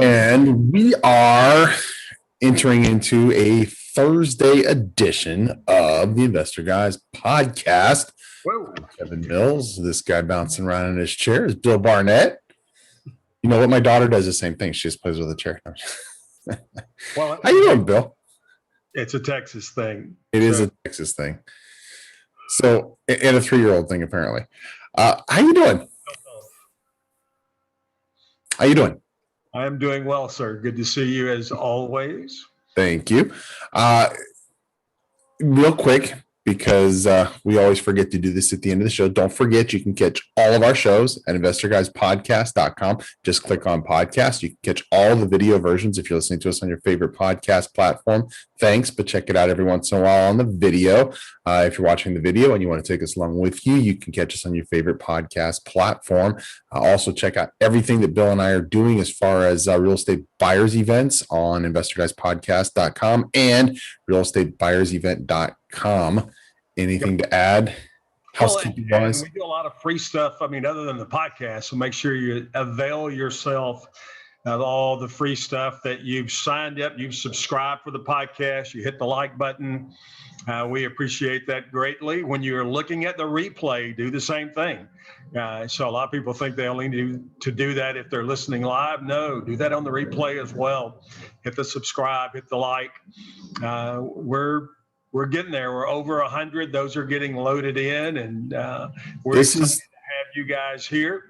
And we are entering into a Thursday edition of the Investor Guys podcast. Whoa. Kevin Mills, this guy bouncing around in his chair is Bill Barnett. You know what? My daughter does the same thing. She just plays with a chair. Well, how you doing, Bill? It's a Texas thing. It is a Texas thing. So, and a 3-year-old thing, apparently. How you doing? How you doing? I am doing well, sir. Good to see you as always. Thank you. Real quick, because we always forget to do this at the end of the show. Don't forget, you can catch all of our shows at investorguyspodcast.com. Just click on podcast. You can catch all the video versions if you're listening to us on your favorite podcast platform. Thanks, but check it out every once in a while on the video. If you're watching the video and you want to take us along with you, you can catch us on your favorite podcast platform. Also, check out everything that Bill and I are doing as far as real estate buyers events on investorguyspodcast.com and realestatebuyersevent.com. Anything to add? Housekeeping wise? We do a lot of free stuff. I mean, other than the podcast, so make sure you avail yourself of all the free stuff that you've signed up, you've subscribed for the podcast, you hit the like button. We appreciate that greatly. When you're looking at the replay, do the same thing. So a lot of people think they only need to do that if they're listening live. No, do that on the replay as well. Hit the subscribe, hit the like. We're getting there. We're over 100. Those are getting loaded in, and we're excited to have you guys here.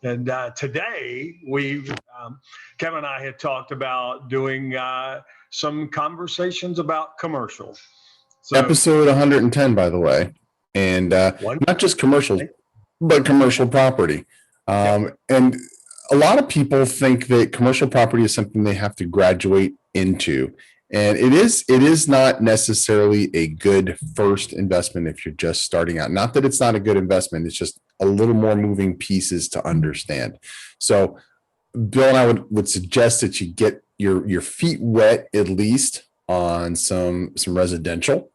And today, Kevin and I had talked about doing some conversations about commercial. So, episode 110, by the way, and not just commercial, but commercial property. And a lot of people think that commercial property is something they have to graduate into. And it is not necessarily a good first investment if you're just starting out. Not that it's not a good investment. It's just a little more moving pieces to understand. So Bill and I would suggest that you get your feet wet at least on some residential.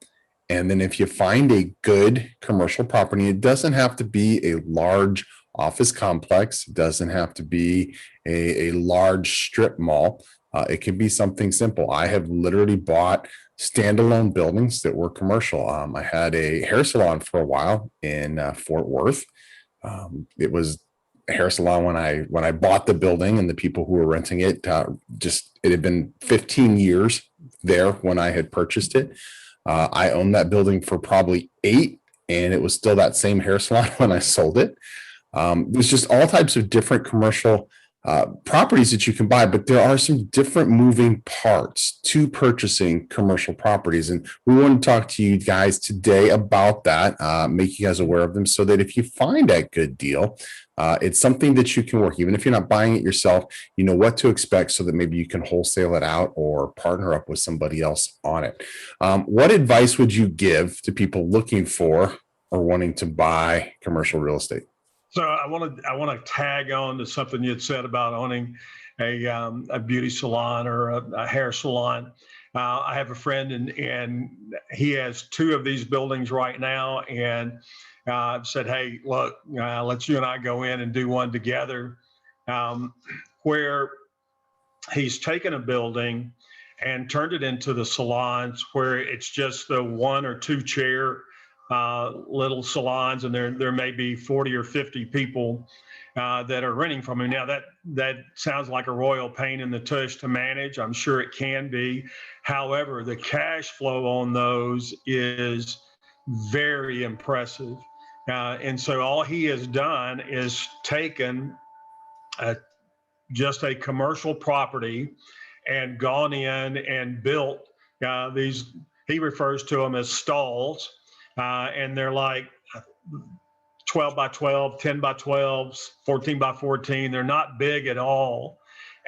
And then if you find a good commercial property, it doesn't have to be a large office complex. It doesn't have to be a large strip mall. It can be something simple. I have literally bought standalone buildings that were commercial. I had a hair salon for a while in Fort Worth. It was a hair salon when I bought the building, and the people who were renting it, it had been 15 years there when I had purchased it. I owned that building for probably 8, and it was still that same hair salon when I sold it. There's just all types of different commercial properties that you can buy, but there are some different moving parts to purchasing commercial properties. And we want to talk to you guys today about that, make you guys aware of them so that if you find that good deal, it's something that you can work. Even if you're not buying it yourself, you know what to expect so that maybe you can wholesale it out or partner up with somebody else on it. What advice would you give to people looking for or wanting to buy commercial real estate? So I want to tag on to something you had said about owning a beauty salon or a hair salon. I have a friend and he has 2 of these buildings right now, and I've said, hey, look, let's you and I go in and do one together, where he's taken a building and turned it into the salons where it's just the 1 or 2 chair little salons, and there may be 40 or 50 people that are renting from him. Now that sounds like a royal pain in the tush to manage. I'm sure it can be. However, the cash flow on those is very impressive. And so all he has done is taken just a commercial property and gone in and built these, he refers to them as stalls. And they're like 12 by 12, 10 by 12s, 14 by 14. They're not big at all.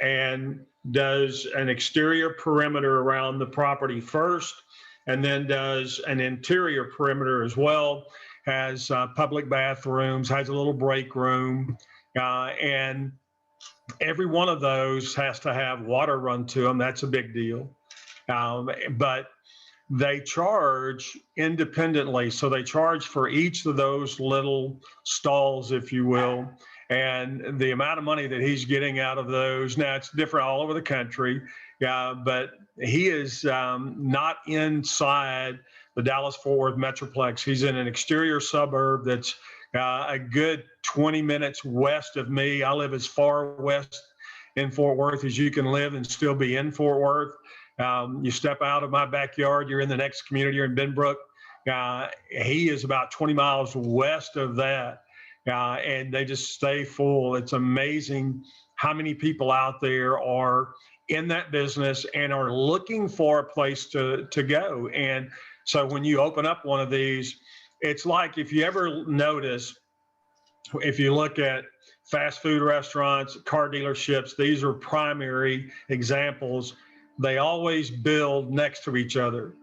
And does an exterior perimeter around the property first, and then does an interior perimeter as well. Has public bathrooms, has a little break room, and every one of those has to have water run to them. That's a big deal. But they charge independently. So they charge for each of those little stalls, if you will. And the amount of money that he's getting out of those, now it's different all over the country, but he is not inside the Dallas-Fort Worth Metroplex. He's in an exterior suburb that's a good 20 minutes west of me. I live as far west in Fort Worth as you can live and still be in Fort Worth. You step out of my backyard, you're in the next community, you're in Benbrook. He is about 20 miles west of that, and they just stay full. It's amazing how many people out there are in that business and are looking for a place to go. And so when you open up one of these, it's like, if you ever notice, if you look at fast food restaurants, car dealerships, these are primary examples. They always build next to each other.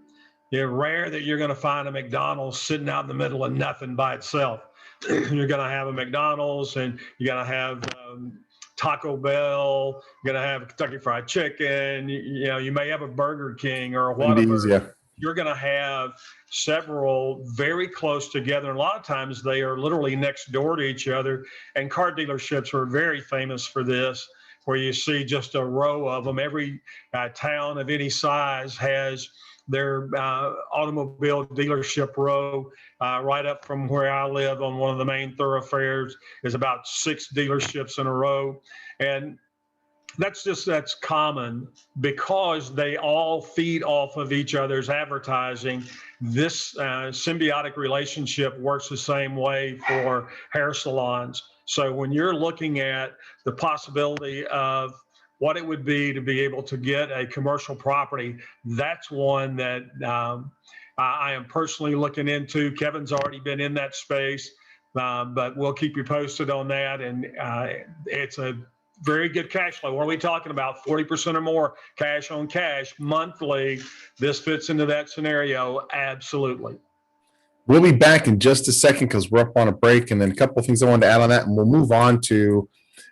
It's rare that you're going to find a McDonald's sitting out in the middle of nothing by itself. You're going to have a McDonald's, and you're going to have Taco Bell, you're going to have Kentucky Fried Chicken, you may have a Burger King or whatever. Wendy's, yeah. You're going to have several very close together. And a lot of times they are literally next door to each other. And car dealerships are very famous for this, where you see just a row of them. Every town of any size has their automobile dealership row. Right up from where I live on one of the main thoroughfares is about 6 dealerships in a row. And that's common because they all feed off of each other's advertising. This symbiotic relationship works the same way for hair salons. So when you're looking at the possibility of what it would be to be able to get a commercial property, that's one that I am personally looking into. Kevin's already been in that space, but we'll keep you posted on that. And it's a very good cash flow. What are we talking about? 40% or more cash on cash monthly. This fits into that scenario. Absolutely. We'll be back in just a second because we're up on a break, and then a couple of things I wanted to add on that, and we'll move on to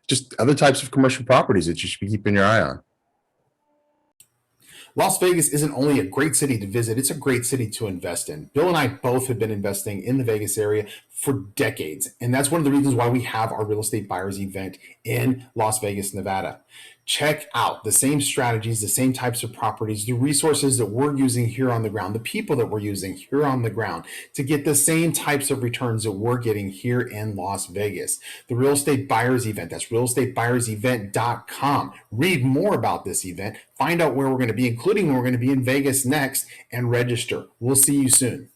just other types of commercial properties that you should be keeping your eye on. Las Vegas isn't only a great city to visit, it's a great city to invest in. Bill and I both have been investing in the Vegas area for decades, and that's one of the reasons why we have our real estate buyers event in Las Vegas, Nevada. Check out the same strategies, the same types of properties, the resources that we're using here on the ground, the people that we're using here on the ground to get the same types of returns that we're getting here in Las Vegas. The Real Estate Buyers Event, that's realestatebuyersevent.com. Read more about this event, find out where we're going to be, including when we're going to be in Vegas next, and register. We'll see you soon.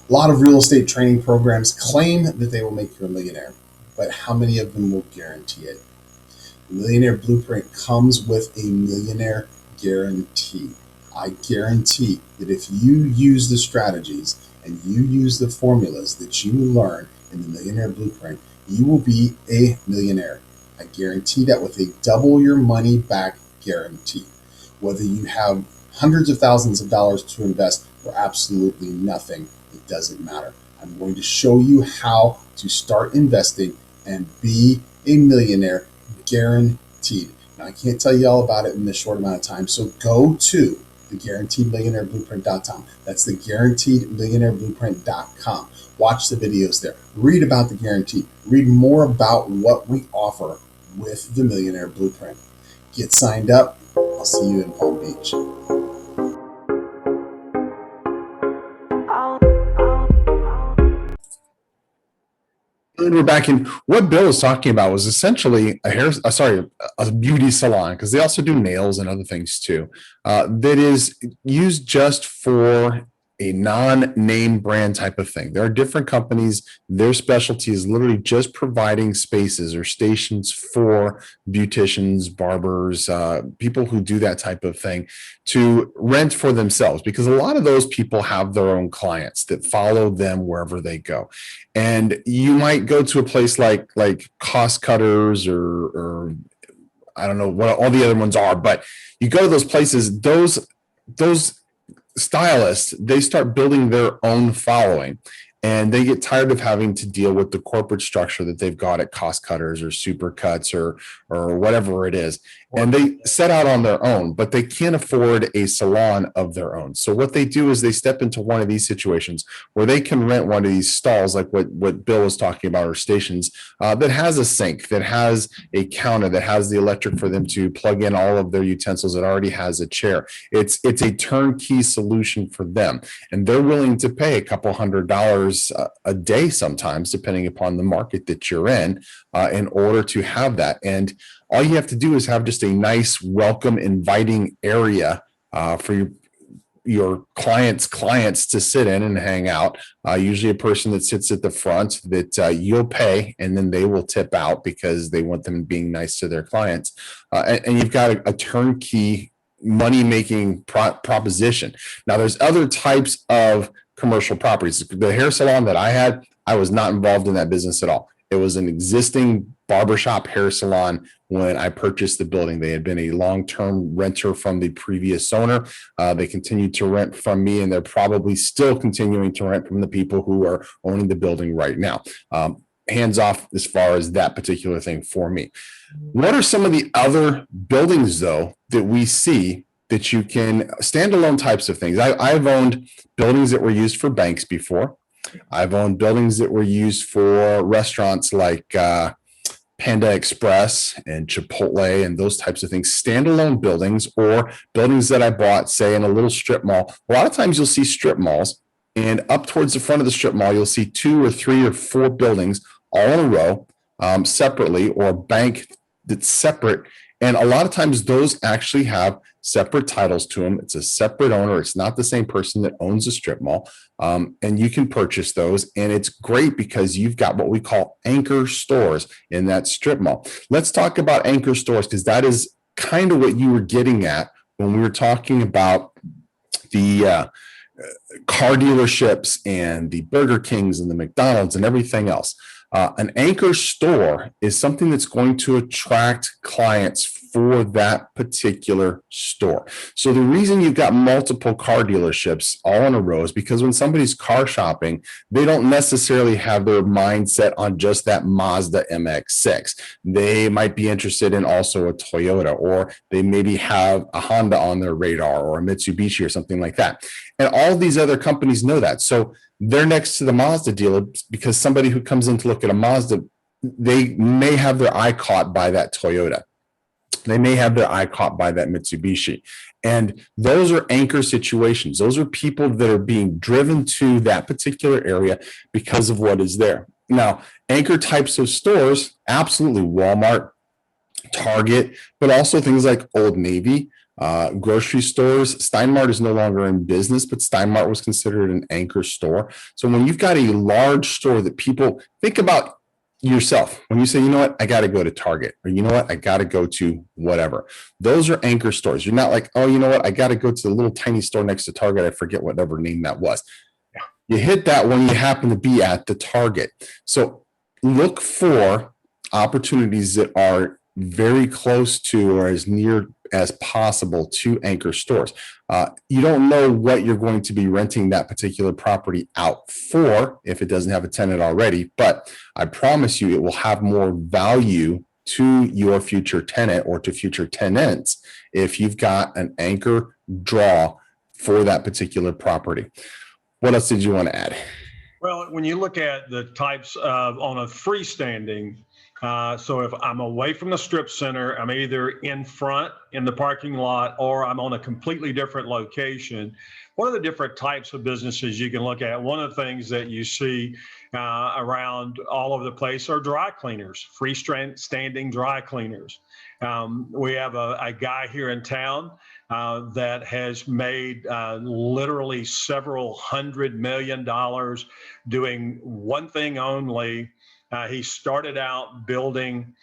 A lot of real estate training programs claim that they will make you a millionaire, but how many of them will guarantee it? The Millionaire Blueprint comes with a millionaire guarantee. I guarantee that if you use the strategies and you use the formulas that you learn in the Millionaire Blueprint, you will be a millionaire. I guarantee that with a double your money back guarantee. Whether you have hundreds of thousands of dollars to invest or absolutely nothing, it doesn't matter. I'm going to show you how to start investing and be a millionaire guaranteed. Now, I can't tell you all about it in this short amount of time, so go to the guaranteedmillionaireblueprint.com. That's the guaranteedmillionaireblueprint.com. Watch the videos there. Read about the guarantee. Read more about what we offer with the Millionaire Blueprint. Get signed up. I'll see you in Palm Beach. And we're back in. What Bill was talking about was essentially a beauty salon, because they also do nails and other things too. That is used just for a non-name brand type of thing. There are different companies. Their specialty is literally just providing spaces or stations for beauticians, barbers, people who do that type of thing to rent for themselves, because a lot of those people have their own clients that follow them wherever they go. And you might go to a place like Cost Cutters or I don't know what all the other ones are, but you go to those places, those stylists, they start building their own following. and they get tired of having to deal with the corporate structure that they've got at Cost Cutters or Supercuts or whatever it is. And they set out on their own, but they can't afford a salon of their own. So what they do is they step into one of these situations where they can rent one of these stalls, like what Bill was talking about, or stations that has a sink, that has a counter, that has the electric for them to plug in all of their utensils, that already has a chair. It's a turnkey solution for them. And they're willing to pay a couple $100 a day sometimes, depending upon the market that you're in order to have that. And all you have to do is have just a nice, welcome, inviting area for your clients to sit in and hang out. Usually a person that sits at the front that you'll pay, and then they will tip out because they want them being nice to their clients. And you've got a turnkey money-making proposition. Now, there's other types of commercial properties. The hair salon that I had, I was not involved in that business at all. It was an existing barbershop hair salon when I purchased the building. They had been a long-term renter from the previous owner. They continued to rent from me, and they're probably still continuing to rent from the people who are owning the building right now. Hands off as far as that particular thing for me. What are some of the other buildings, though, that we see that you can standalone types of things? I've owned buildings that were used for banks before. I've owned buildings that were used for restaurants like Panda Express and Chipotle and those types of things, standalone buildings, or buildings that I bought, say, in a little strip mall. A lot of times you'll see strip malls, and up towards the front of the strip mall, you'll see 2 or 3 or 4 buildings all in a row, separately, or a bank that's separate. And a lot of times those actually have separate titles to them. It's a separate owner. It's not the same person that owns a strip mall. And you can purchase those. And it's great because you've got what we call anchor stores in that strip mall. Let's talk about anchor stores, because that is kind of what you were getting at when we were talking about the car dealerships and the Burger Kings and the McDonald's and everything else. An anchor store is something that's going to attract clients for that particular store. So the reason you've got multiple car dealerships all in a row is because when somebody's car shopping, they don't necessarily have their mindset on just that Mazda MX-6. They might be interested in also a Toyota, or they maybe have a Honda on their radar, or a Mitsubishi or something like that. And all of these other companies know that. So they're next to the Mazda dealer because somebody who comes in to look at a Mazda, they may have their eye caught by that Toyota. They may have their eye caught by that Mitsubishi. And those are anchor situations. Those are people that are being driven to that particular area because of what is there. Now, anchor types of stores, absolutely Walmart, Target, but also things like Old Navy, grocery stores. Steinmart is no longer in business, but Steinmart was considered an anchor store. So when you've got a large store that people think about yourself, when you say, you know what, I got to go to Target, or you know what, I got to go to whatever. Those are anchor stores. You're not like, oh, you know what, I got to go to the little tiny store next to Target. I forget whatever name that was. You hit that when you happen to be at the Target. So look for opportunities that are very close to, or as near as possible to, anchor stores. You don't know what you're going to be renting that particular property out for if it doesn't have a tenant already, but I promise you it will have more value to your future tenant or to future tenants if you've got an anchor draw for that particular property. What else did you want to add? Well, when you look at the types of, on a freestanding, so if I'm away from the strip center, I'm either in front in the parking lot, or I'm on a completely different location. What are the different types of businesses you can look at? One of the things that you see around all over the place are dry cleaners, freestanding dry cleaners. We have a guy here in town that has made literally several $100 million doing one thing only. He started out building,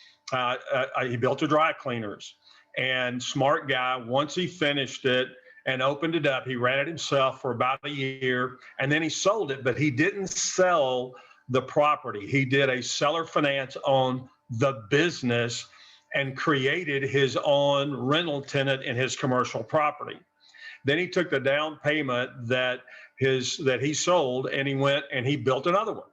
he built a dry cleaners, and smart guy, once he finished it and opened it up, he ran it himself for about a year, and then he sold it, but he didn't sell the property. He did a seller finance on the business and created his own rental tenant in his commercial property. Then he took the down payment that that he sold, and he went and he built another one.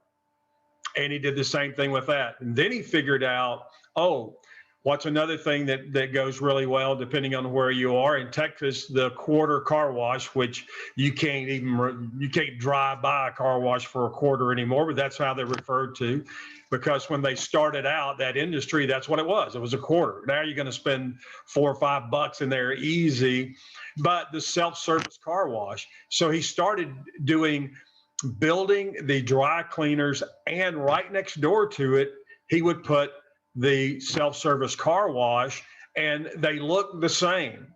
And he did the same thing with that. And then he figured out, oh, what's another thing that goes really well, depending on where you are in Texas, the quarter car wash, which you can't drive by a car wash for a quarter anymore, but that's how they're referred to. Because when they started out that industry, that's what it was. It was a quarter. Now you're going to spend $4 or $5 in there easy, but the self-service car wash. So he started building the dry cleaners, and right next door to it, he would put the self-service car wash, and they look the same.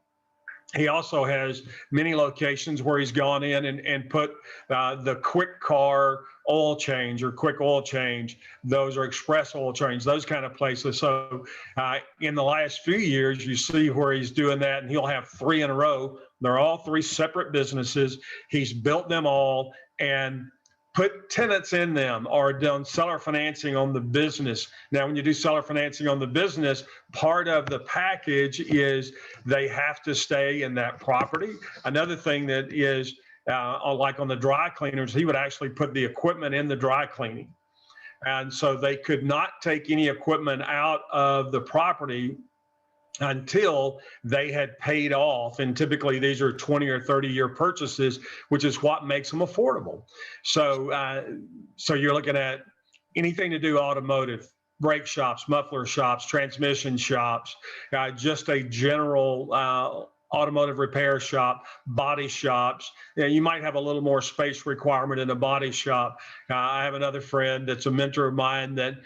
He also has many locations where he's gone in and put the quick car oil change or quick oil change. Those are express oil change, those kind of places. So in the last few years, you see where he's doing that, and he'll have 3 in a row. They're all 3 separate businesses. He's built them all and put tenants in them, or done seller financing on the business. Now, when you do seller financing on the business, part of the package is they have to stay in that property. Another thing that is, like on the dry cleaners, he would actually put the equipment in the dry cleaning. And so they could not take any equipment out of the property until they had paid off. And typically these are 20 or 30-year purchases, which is what makes them affordable. So, so you're looking at anything to do automotive, brake shops, muffler shops, transmission shops, just a general automotive repair shop, body shops. You might have a little more space requirement in a body shop. I have another friend that's a mentor of mine that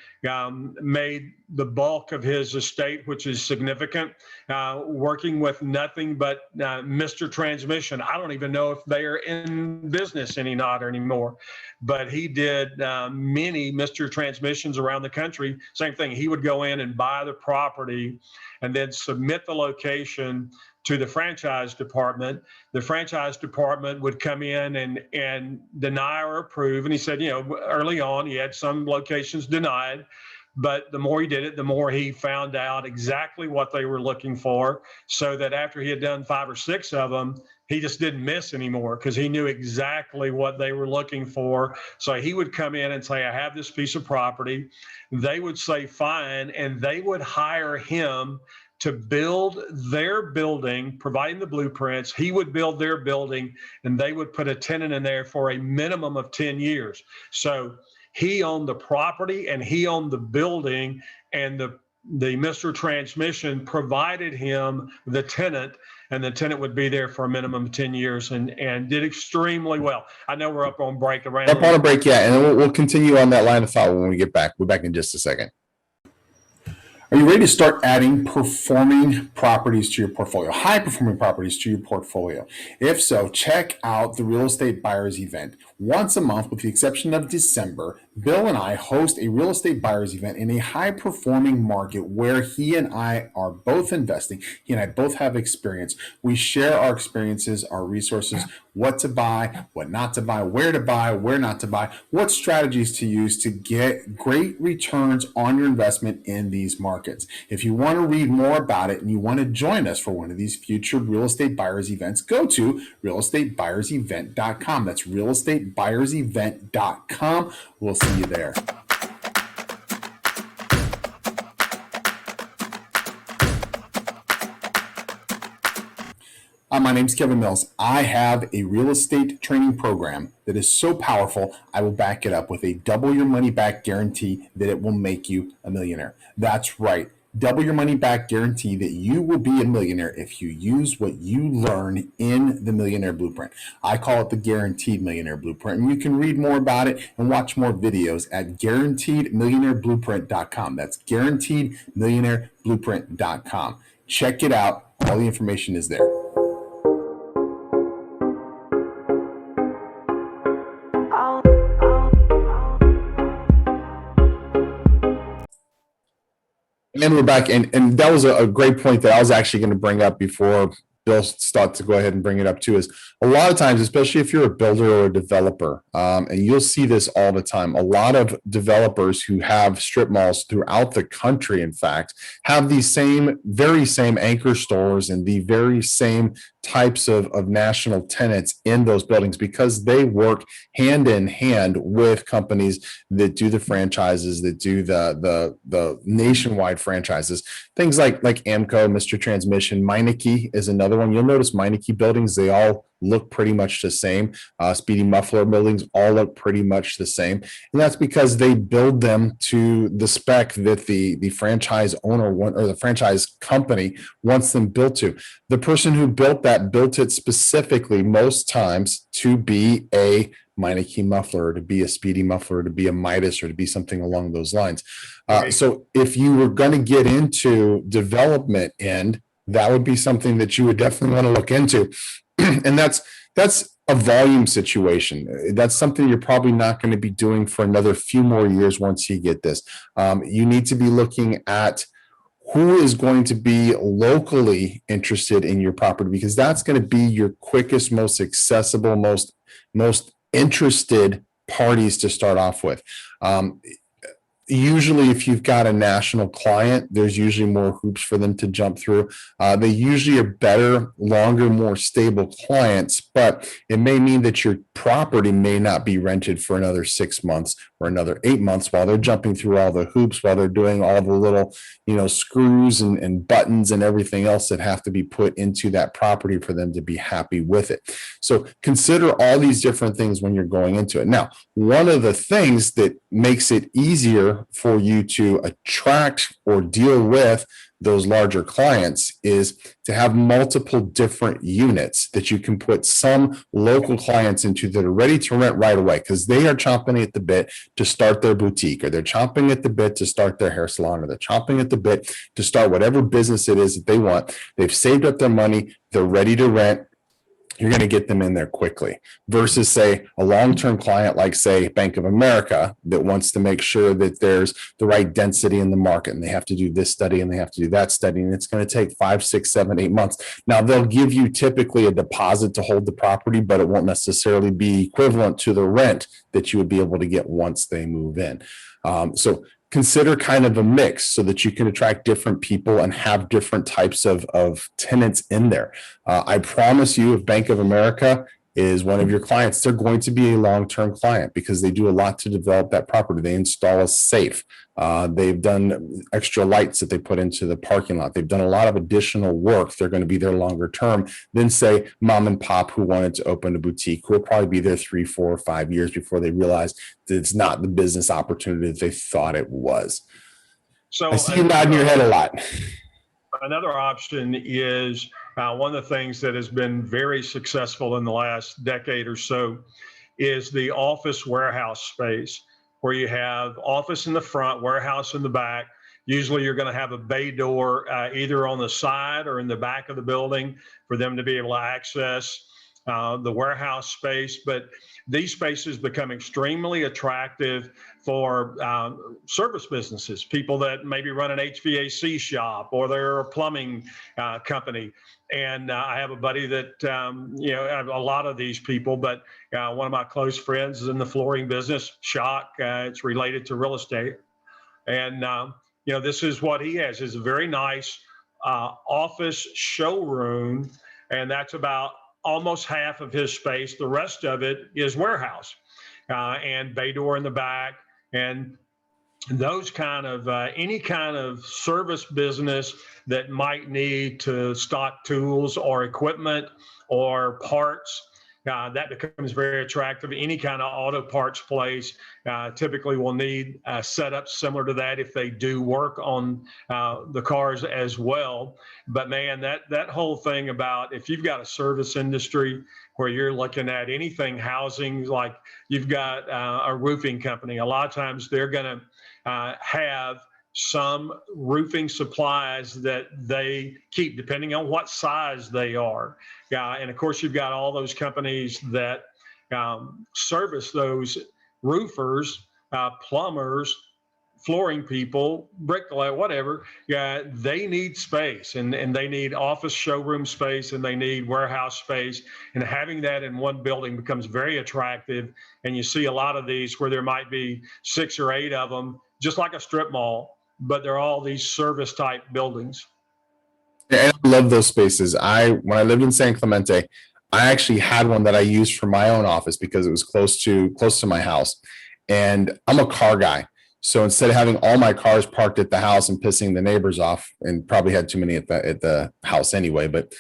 made the bulk of his estate, which is significant, working with nothing but Mr. Transmission. I don't even know if they are in business anymore, but he did many Mr. Transmissions around the country. Same thing. He would go in and buy the property and then submit the location to the franchise department. The franchise department would come in and deny or approve. And he said, early on, he had some locations denied, but the more he did it, the more he found out exactly what they were looking for, so that after he had done 5 or 6 of them, he just didn't miss anymore because he knew exactly what they were looking for. So he would come in and say, I have this piece of property. They would say, fine. And they would hire him to build their building, providing the blueprints. He would build their building, and they would put a tenant in there for a minimum of 10 years. So he owned the property and he owned the building, and the Mr. Transmission provided him the tenant, and the tenant would be there for a minimum of 10 years and did extremely well. I know we're up on break around. Up on a break, yeah, and we'll continue on that line of thought when we get back. We're back in just a second. Are you ready to start adding performing properties to your portfolio, high performing properties to your portfolio? If so, check out the Real Estate Buyers event. Once a month, with the exception of December, Bill and I host a real estate buyers event in a high performing market where he and I are both investing. He and I both have experience. We share our experiences, our resources, what to buy, what not to buy, where not to buy, what strategies to use to get great returns on your investment in these markets. If you want to read more about it and you want to join us for one of these future real estate buyers events, go to realestatebuyersevent.com. That's realestatebuyersevent.com. We'll see you there. My name's Kevin Mills. I have a real estate training program that is so powerful, I will back it up with a double your money back guarantee that it will make you a millionaire. That's right. Double your money back guarantee that you will be a millionaire if you use what you learn in the Millionaire Blueprint. I call it the Guaranteed Millionaire Blueprint, and you can read more about it and watch more videos at guaranteedmillionaireblueprint.com. That's guaranteedmillionaireblueprint.com. Check it out. All the information is there. And we're back, and that was a great point that I was actually going to bring up before Bill start to go ahead and bring it up too, is a lot of times, especially if you're a builder or a developer, and you'll see this all the time, a lot of developers who have strip malls throughout the country, in fact, have these very same anchor stores and the very same types of national tenants in those buildings, because they work hand in hand with companies that do the franchises, that do the nationwide franchises. Things like Amco, Mr. Transmission, Meineke is another one. You'll notice Meineke buildings, they all look pretty much the same. Speedy Muffler buildings all look pretty much the same. And that's because they build them to the spec that the franchise owner or the franchise company wants them built to. The person who built that built it specifically most times to be a Meineke muffler, or to be a Speedy Muffler, or to be a Midas, or to be something along those lines. So if you were going to get into development end, that would be something that you would definitely want to look into. And that's a volume situation. That's something you're probably not going to be doing for another few more years once you get this. You need to be looking at who is going to be locally interested in your property, because that's going to be your quickest, most accessible, most interested parties to start off with. Usually, if you've got a national client, there's usually more hoops for them to jump through. They usually are better, longer, more stable clients, but it may mean that your property may not be rented for another 6 months or another 8 months while they're jumping through all the hoops, while they're doing all the little, screws and buttons and everything else that have to be put into that property for them to be happy with it. So consider all these different things when you're going into it. Now, one of the things that makes it easier for you to attract or deal with those larger clients is to have multiple different units that you can put some local clients into that are ready to rent right away, because they are chomping at the bit to start their boutique, or they're chomping at the bit to start their hair salon, or they're chomping at the bit to start whatever business it is that they want. They've saved up their money. They're ready to rent. You're going to get them in there quickly, versus, say, a long-term client like, say, Bank of America, that wants to make sure that there's the right density in the market, and they have to do this study and they have to do that study, and it's going to take 5, 6, 7, 8 months. Now, they'll give you typically a deposit to hold the property, but it won't necessarily be equivalent to the rent that you would be able to get once they move in. So consider kind of a mix so that you can attract different people and have different types of tenants in there. I promise you, if Bank of America is one of your clients, they're going to be a long-term client, because they do a lot to develop that property. They install a safe. They've done extra lights that they put into the parking lot. They've done a lot of additional work. They're going to be there longer term than, say, mom and pop who wanted to open a boutique, who will probably be there 3, 4, 5 years before they realize that it's not the business opportunity that they thought it was. So I see you nodding your head a lot. Another option is one of the things that has been very successful in the last decade or so is the office warehouse space, where you have office in the front, warehouse in the back. Usually you're going to have a bay door either on the side or in the back of the building for them to be able to access the warehouse space. But these spaces become extremely attractive for service businesses, people that maybe run an HVAC shop, or they're a plumbing company. And I have a buddy that, I have a lot of these people, but one of my close friends is in the flooring business. Shock, it's related to real estate. And, this is what he has, is a very nice office showroom. And that's about almost half of his space. The rest of it is warehouse and bay door in the back. And those kind of any kind of service business that might need to stock tools or equipment or parts, that becomes very attractive. Any kind of auto parts place typically will need setups similar to that if they do work on the cars as well. But man, that whole thing about, if you've got a service industry where you're looking at anything housing, like you've got a roofing company, a lot of times they're going to have some roofing supplies that they keep depending on what size they are. And of course, you've got all those companies that service those roofers, plumbers, flooring people, bricklayer, whatever, yeah, they need space, and they need office showroom space, and they need warehouse space. And having that in one building becomes very attractive. And you see a lot of these where there might be 6 or 8 of them, just like a strip mall, but they're all these service type buildings. And I love those spaces. When I lived in San Clemente, I actually had one that I used for my own office because it was close to my house. And I'm a car guy. So instead of having all my cars parked at the house and pissing the neighbors off, and probably had too many at the house anyway, but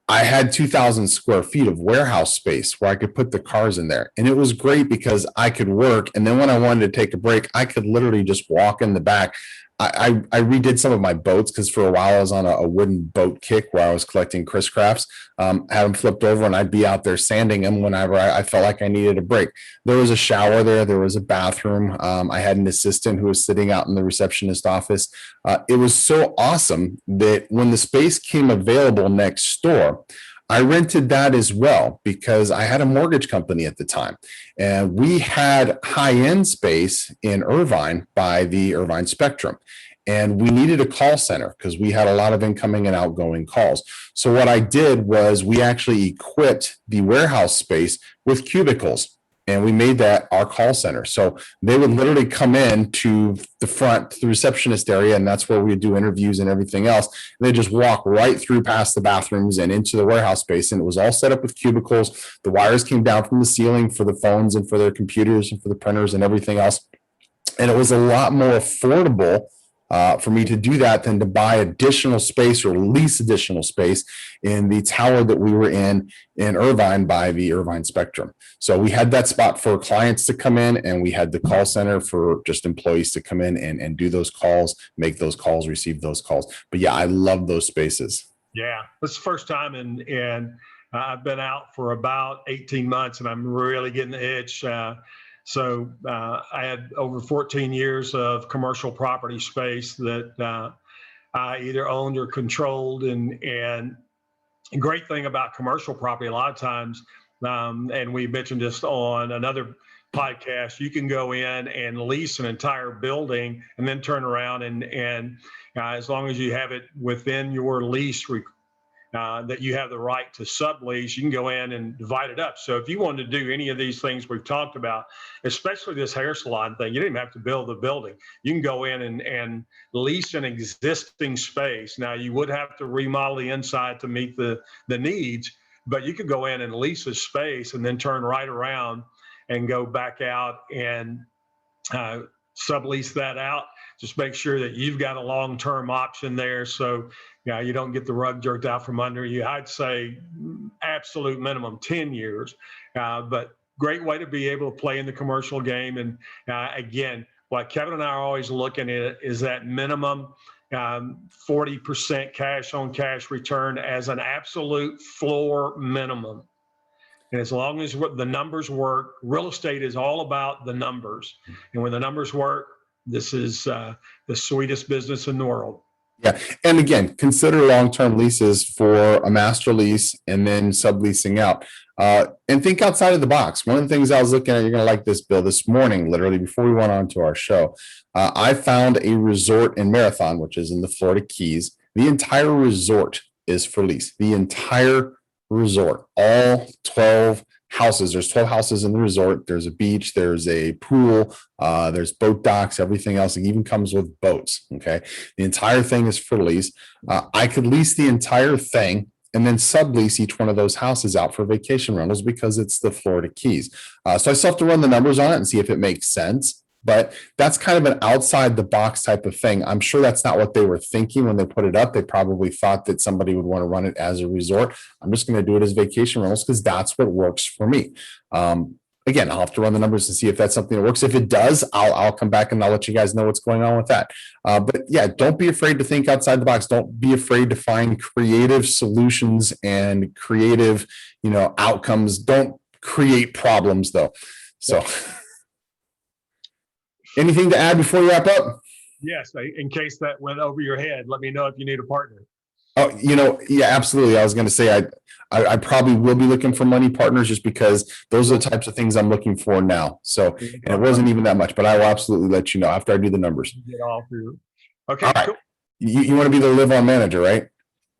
I had 2,000 square feet of warehouse space where I could put the cars in there. And it was great because I could work. And then when I wanted to take a break, I could literally just walk in the back. I redid some of my boats because for a while I was on a wooden boat kick where I was collecting Chris Crafts, had them flipped over, and I'd be out there sanding them whenever I felt like I needed a break. There was a shower there. There was a bathroom. I had an assistant who was sitting out in the receptionist office. It was so awesome that when the space came available next door, I rented that as well because I had a mortgage company at the time, and we had high-end space in Irvine by the Irvine Spectrum. And we needed a call center because we had a lot of incoming and outgoing calls. So what I did was we actually equipped the warehouse space with cubicles, and we made that our call center. So they would literally come in to the front, to the receptionist area, and that's where we would do interviews and everything else. And they just walk right through past the bathrooms and into the warehouse space. And it was all set up with cubicles. The wires came down from the ceiling for the phones and for their computers and for the printers and everything else. And it was a lot more affordable for me to do that than to buy additional space or lease additional space in the tower that we were in Irvine by the Irvine Spectrum. So we had that spot for clients to come in, and we had the call center for just employees to come in and do those calls, make those calls, receive those calls. But yeah, I love those spaces. Yeah, this is the first time, and I've been out for about 18 months, and I'm really getting the itch. So I had over 14 years of commercial property space that I either owned or controlled. And the great thing about commercial property, a lot of times, and we mentioned this on another podcast, you can go in and lease an entire building and then turn around and as long as you have it within your lease that you have the right to sublease, you can go in and divide it up. So if you wanted to do any of these things we've talked about, especially this hair salon thing, you didn't even have to build the building. You can go in and lease an existing space. Now, you would have to remodel the inside to meet the needs, but you could go in and lease a space and then turn right around and go back out and sublease that out. Just make sure that you've got a long-term option there. So you don't get the rug jerked out from under you. I'd say absolute minimum 10 years, but great way to be able to play in the commercial game. And again, what Kevin and I are always looking at is that minimum 40% cash on cash return as an absolute floor minimum. And as long as the numbers work, real estate is all about the numbers. And when the numbers work, this is the sweetest business in the world. Yeah. And again, consider long-term leases for a master lease and then subleasing out. And think outside of the box. One of the things I was looking at, you're going to like this, Bill, this morning, literally before we went on to our show, I found a resort in Marathon, which is in the Florida Keys. The entire resort is for lease. The entire resort, all 12 houses. There's 12 houses in the resort. There's a beach, there's a pool, there's boat docks, everything else. It even comes with boats. Okay. The entire thing is for lease. I could lease the entire thing and then sublease each one of those houses out for vacation rentals because it's the Florida Keys. So I still have to run the numbers on it and see if it makes sense. But that's kind of an outside the box type of thing. I'm sure that's not what they were thinking when they put it up. They probably thought that somebody would want to run it as a resort. I'm just going to do it as vacation rentals because that's what works for me. Again, I'll have to run the numbers to see if that's something that works. If it does, I'll come back and I'll let you guys know what's going on with that. But yeah, don't be afraid to think outside the box. Don't be afraid to find creative solutions and creative, outcomes. Don't create problems though. So. Anything to add before you wrap up? Yes. In case that went over your head, let me know if you need a partner. Oh, yeah, absolutely. I was going to say, I probably will be looking for money partners just because those are the types of things I'm looking for now. So, and it wasn't even that much, but I will absolutely let you know after I do the numbers. Get off here. Okay, All right. cool. You want to be the live on manager, right?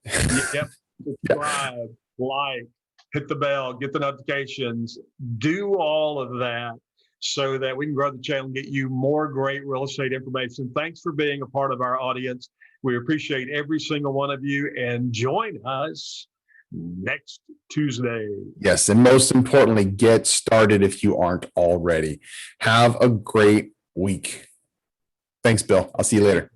Yep. Subscribe, like, hit the bell, get the notifications, do all of that so that we can grow the channel and get you more great real estate information. Thanks for being a part of our audience. We appreciate every single one of you, and join us next Tuesday. Yes. And most importantly, get started if you aren't already. Have a great week. Thanks, Bill. I'll see you later.